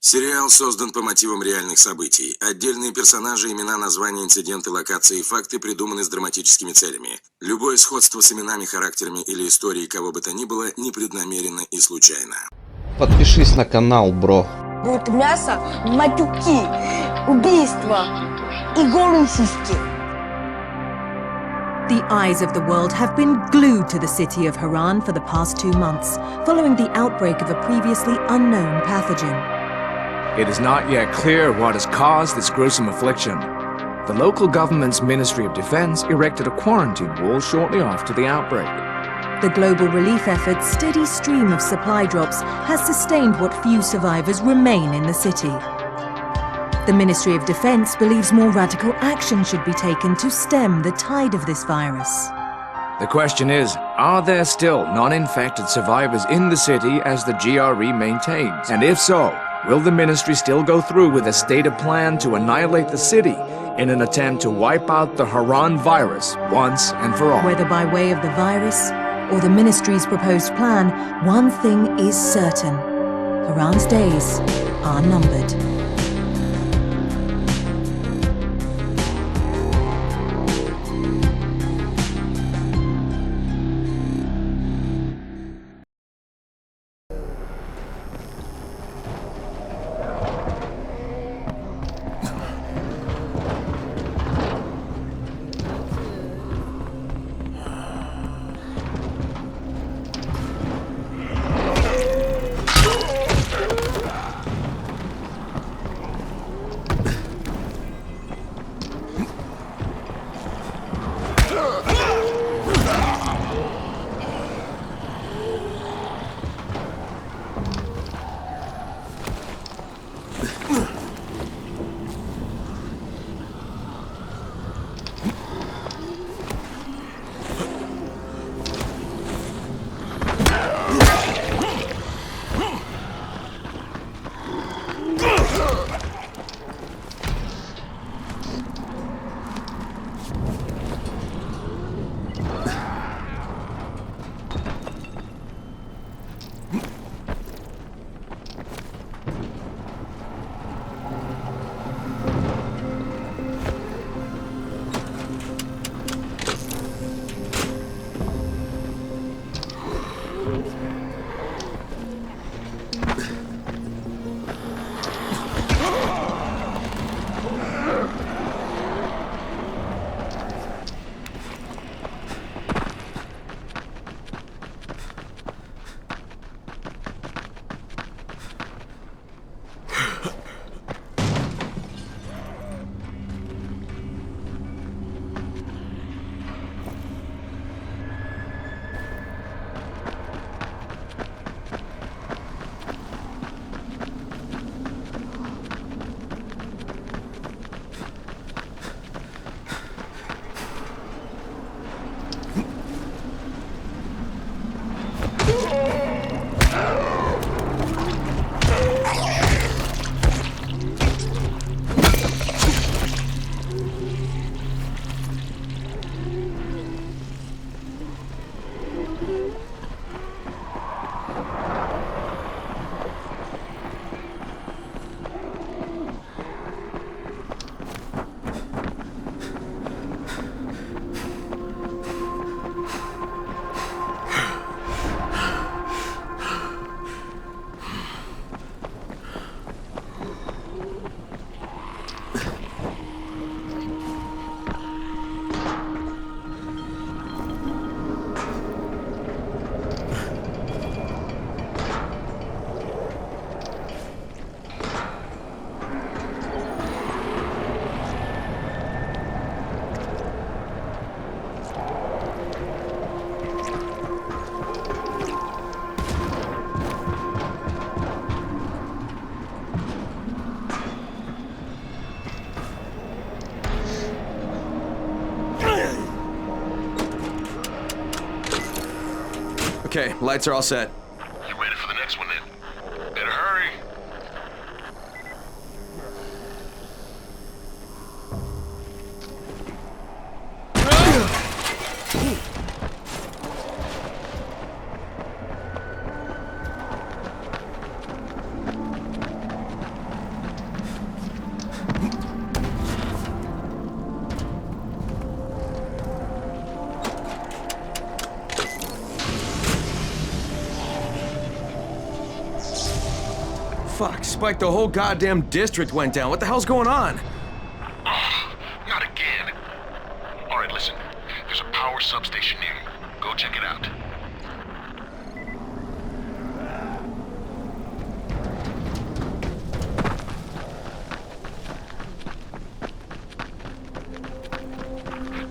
Сериал создан по мотивам реальных событий. Отдельные персонажи, имена, названия, инциденты, локации и факты придуманы с драматическими целями. Любое сходство с именами, характерами или историей кого бы то ни было непреднамеренно и случайно. Подпишись на канал, бро. Будет мясо, матюки, убийства и голые сиськи. The eyes of the world have been glued to the city of Haran for the past 2 months, following the outbreak of a previously unknown pathogen. It is not yet clear what has caused this gruesome affliction. The local government's Ministry of Defense erected a quarantine wall shortly after the outbreak. The global relief effort's steady stream of supply drops has sustained what few survivors remain in the city. The Ministry of Defense believes more radical action should be taken to stem the tide of this virus. The question is, are there still non-infected survivors in the city as the GRE maintains? And if so, will the ministry still go through with a stated plan to annihilate the city in an attempt to wipe out the Haran virus once and for all? Whether by way of the virus or the ministry's proposed plan, one thing is certain. Haran's days are numbered. Okay, lights are all set. You ready for the next one then? Better hurry. Fuck, Spike, the whole goddamn district went down. What the hell's going on? Oh, not again. Alright, listen. There's a power substation near you. Go check it out.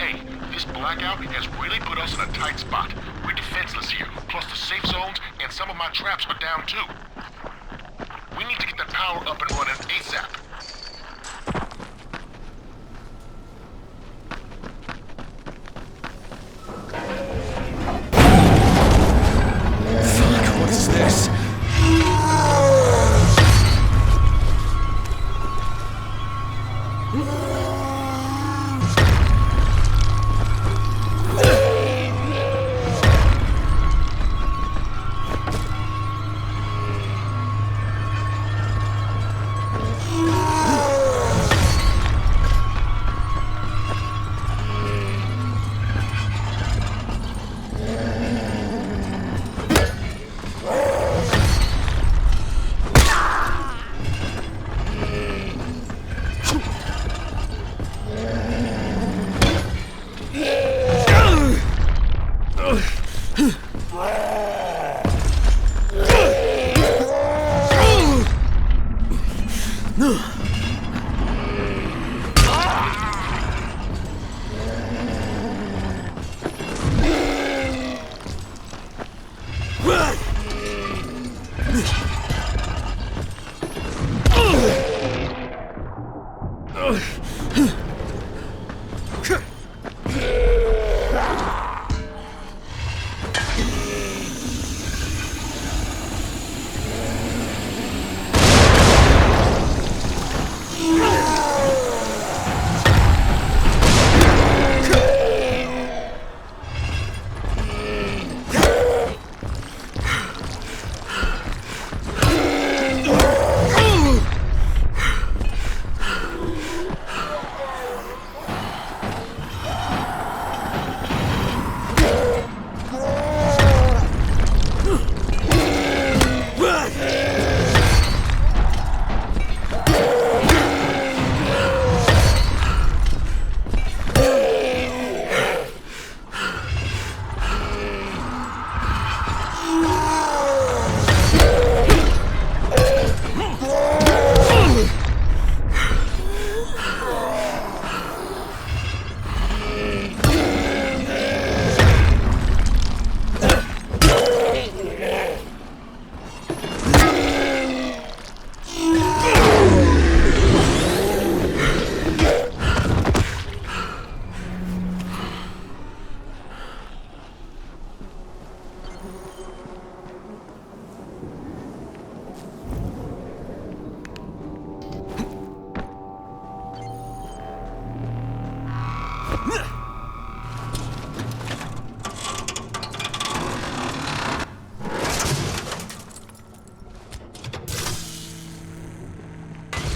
Hey, this blackout has really put us in a tight spot. We're defenseless here. Plus the safe zones and some of my traps are down too. We need to get that power up and running ASAP. Fuck, what is this?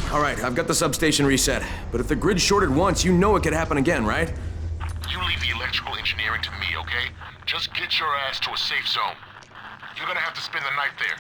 Alright, I've got the substation reset. But if the grid's shorted once, you know it could happen again, right? You leave the electrical engineering to me, okay? Just get your ass to a safe zone. You're gonna have to spend the night there.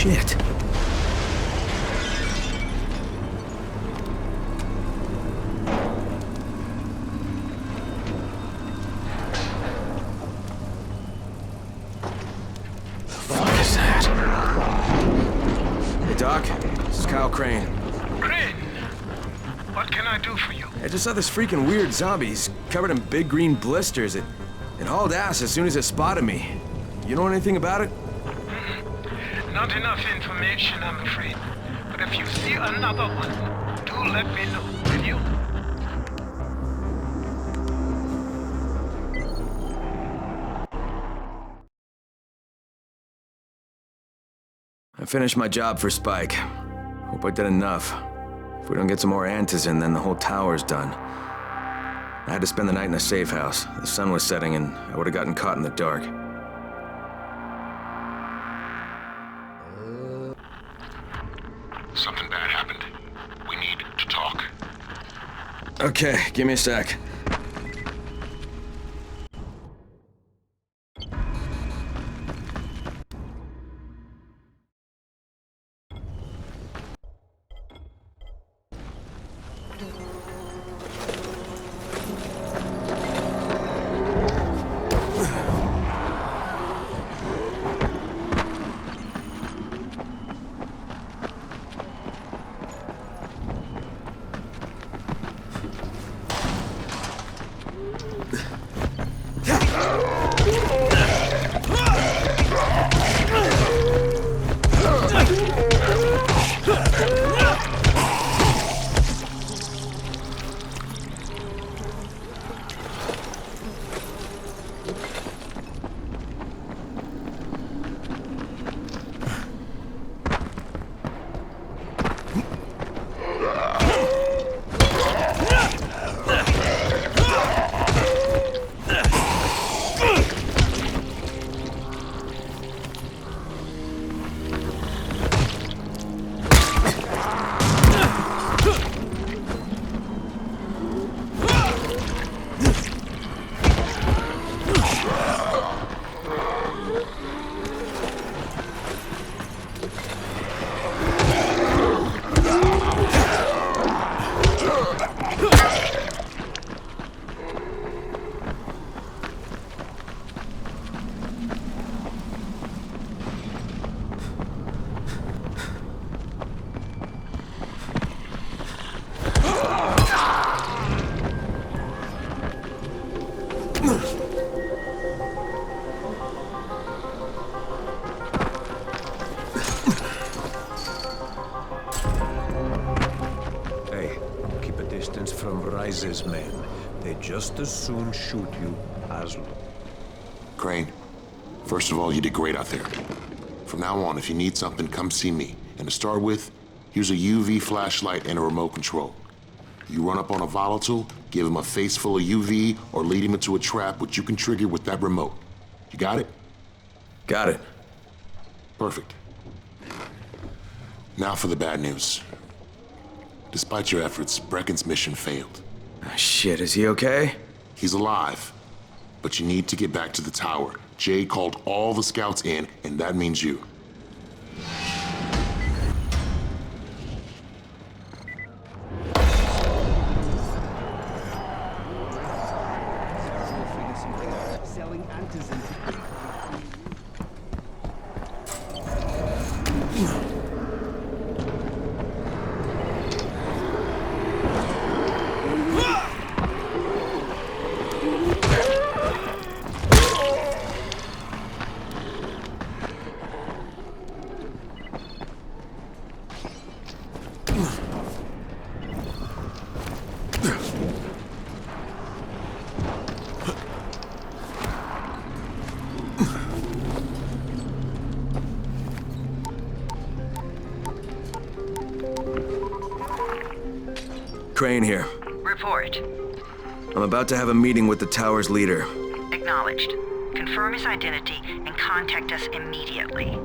Shit. What is that? Hey, Doc. This is Kyle Crane. Crane, what can I do for you? I just saw this freaking weird zombie. He's covered in big green blisters. It hauled ass as soon as it spotted me. You know anything about it? Not enough information, I'm afraid. But if you see another one, do let me know, will you? I finished my job for Spike. Hope I did enough. If we don't get some more antis in, then the whole tower's done. I had to spend the night in a safe house. The sun was setting and I would have gotten caught in the dark. Something bad happened. We need to talk. Okay, give me a sec. Men. They just as soon shoot you as... Crane, first of all, you did great out there. From now on, if you need something, come see me. And to start with, use a UV flashlight and a remote control. You run up on a volatile, give him a face full of UV, or lead him into a trap which you can trigger with that remote. You got it? Got it. Perfect. Now for the bad news. Despite your efforts, Brecken's mission failed. Oh, shit, is he okay? He's alive, but you need to get back to the tower. Jay called all the scouts in, and that means you. Crane here. Report. I'm about to have a meeting with the tower's leader. Acknowledged. Confirm his identity and contact us immediately.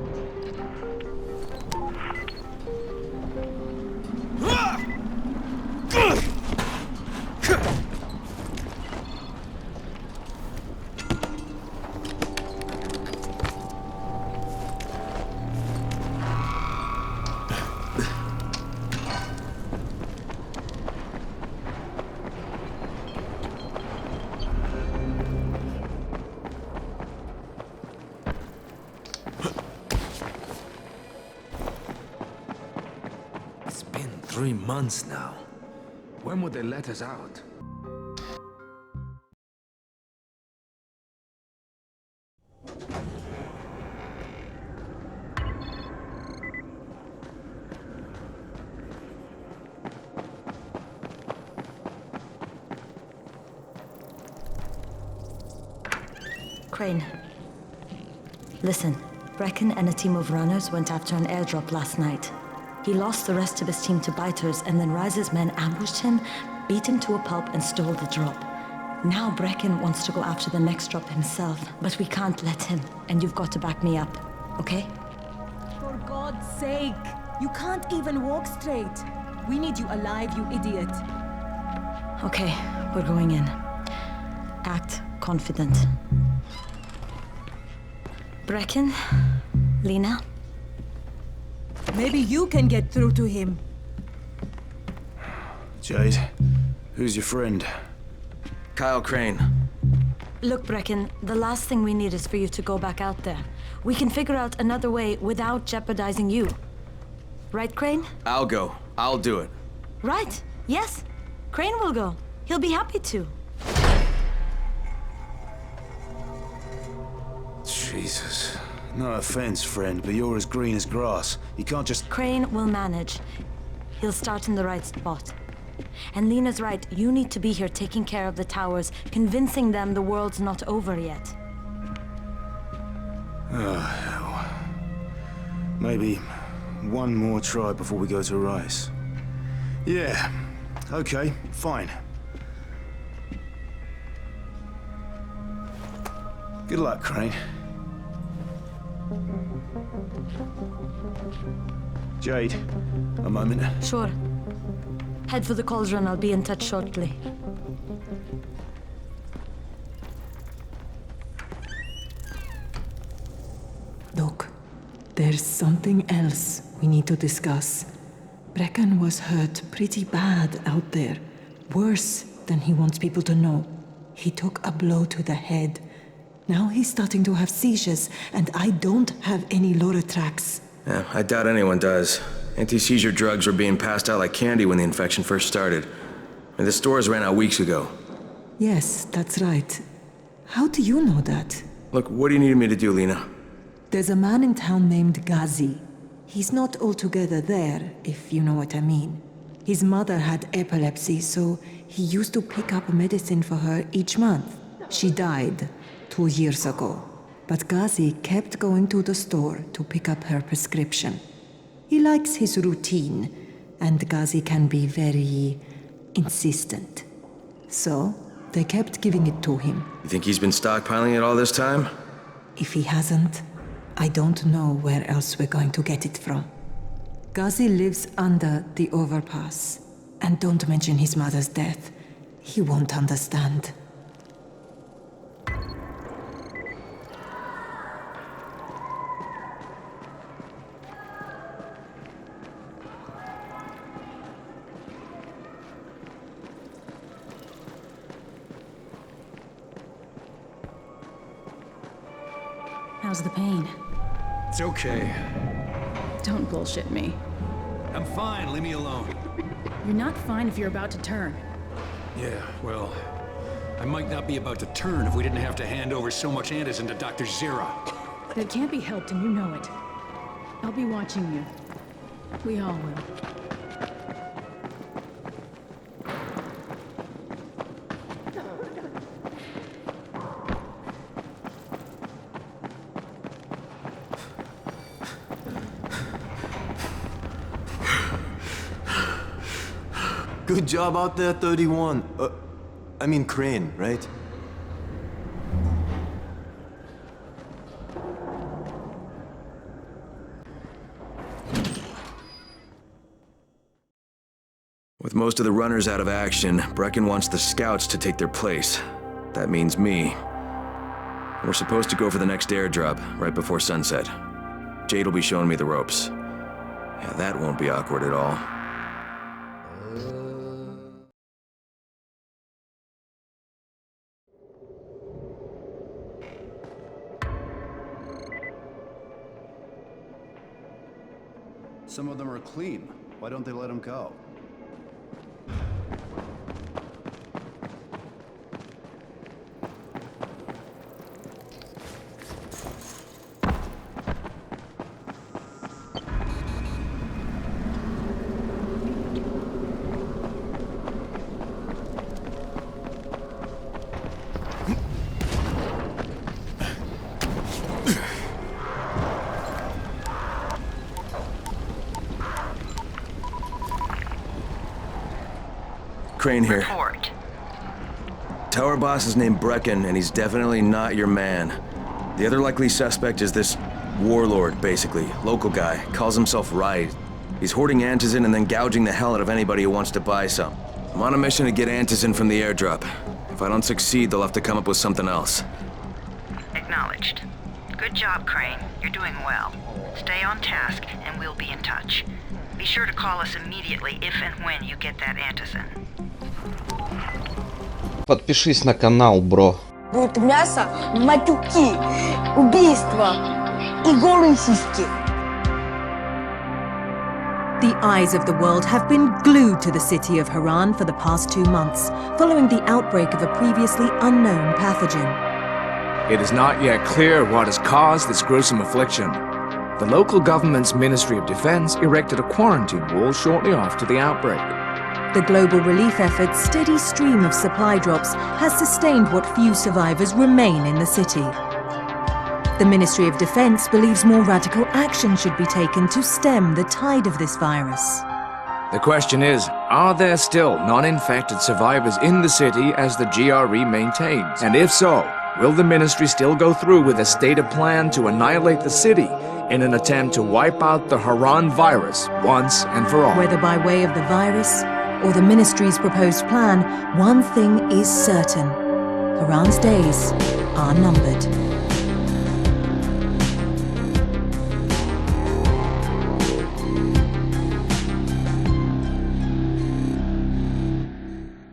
It's been 3 months now. When would they let us out? Crane. Listen, Brecken and a team of runners went after an airdrop last night. He lost the rest of his team to biters, and then Rise's men ambushed him, beat him to a pulp, and stole the drop. Now Brecken wants to go after the next drop himself, but we can't let him, and you've got to back me up, okay? For God's sake! You can't even walk straight. We need you alive, you idiot. Okay, we're going in. Act confident. Brecken, Lena. Maybe you can get through to him. Jade, who's your friend? Kyle Crane. Look, Brecken, the last thing we need is for you to go back out there. We can figure out another way without jeopardizing you. Right, Crane? I'll go. I'll do it. Right. Yes. Crane will go. He'll be happy to. Jesus. No offense, friend, but you're as green as grass. You can't just... Crane will manage. He'll start in the right spot. And Lena's right, you need to be here taking care of the towers, convincing them the world's not over yet. Oh, hell. Maybe one more try before we go to Rice. Yeah, okay, fine. Good luck, Crane. Jade, a moment. Sure. Head for the cauldron, I'll be in touch shortly. Look, there's something else we need to discuss. Brecken was hurt pretty bad out there. Worse than he wants people to know. He took a blow to the head. Now he's starting to have seizures, and I don't have any Loratrax. Yeah, I doubt anyone does. Anti-seizure drugs were being passed out like candy when the infection first started. And the stores ran out weeks ago. Yes, that's right. How do you know that? Look, what do you need me to do, Lena? There's a man in town named Ghazi. He's not altogether there, if you know what I mean. His mother had epilepsy, so he used to pick up medicine for her each month. She died 2 years ago. But Ghazi kept going to the store to pick up her prescription. He likes his routine, and Ghazi can be very insistent. So, they kept giving it to him. You think he's been stockpiling it all this time? If he hasn't, I don't know where else we're going to get it from. Ghazi lives under the overpass. And don't mention his mother's death. He won't understand. How's the pain? It's okay. Don't bullshit me. I'm fine, leave me alone. You're not fine if you're about to turn. Yeah, well, I might not be about to turn if we didn't have to hand over so much antizin to Dr. Zira. That can't be helped, and you know it. I'll be watching you. We all will. Good job out there, 31. I mean Crane, right? With most of the runners out of action, Brecken wants the scouts to take their place. That means me. We're supposed to go for the next airdrop, right before sunset. Jade will be showing me the ropes. Yeah, that won't be awkward at all. Some of them are clean. Why don't they let them go? Crane here. Report. Tower boss is named Brecken, and he's definitely not your man. The other likely suspect is this warlord, basically. Local guy. Calls himself Ride. He's hoarding antizin and then gouging the hell out of anybody who wants to buy some. I'm on a mission to get antizin from the airdrop. If I don't succeed, they'll have to come up with something else. Acknowledged. Good job, Crane. You're doing well. Stay on task, and we'll be in touch. Be sure to call us immediately if and when you get that antizin. Подпишись на канал, бро. Будет мясо, матюки, убийства и голые сиськи. The eyes of the world have been glued to the city of Haran for the past 2 months, following the outbreak of a previously unknown pathogen. It is not yet clear what has caused this gruesome affliction. The local government's Ministry of Defense erected a quarantine wall shortly after the outbreak. The global relief effort's steady stream of supply drops has sustained what few survivors remain in the city. The Ministry of Defense believes more radical action should be taken to stem the tide of this virus. The question is, are there still non-infected survivors in the city as the GRE maintains? And if so, will the ministry still go through with a stated plan to annihilate the city in an attempt to wipe out the Haran virus once and for all? Whether by way of the virus or the ministry's proposed plan, one thing is certain. Haran's days are numbered.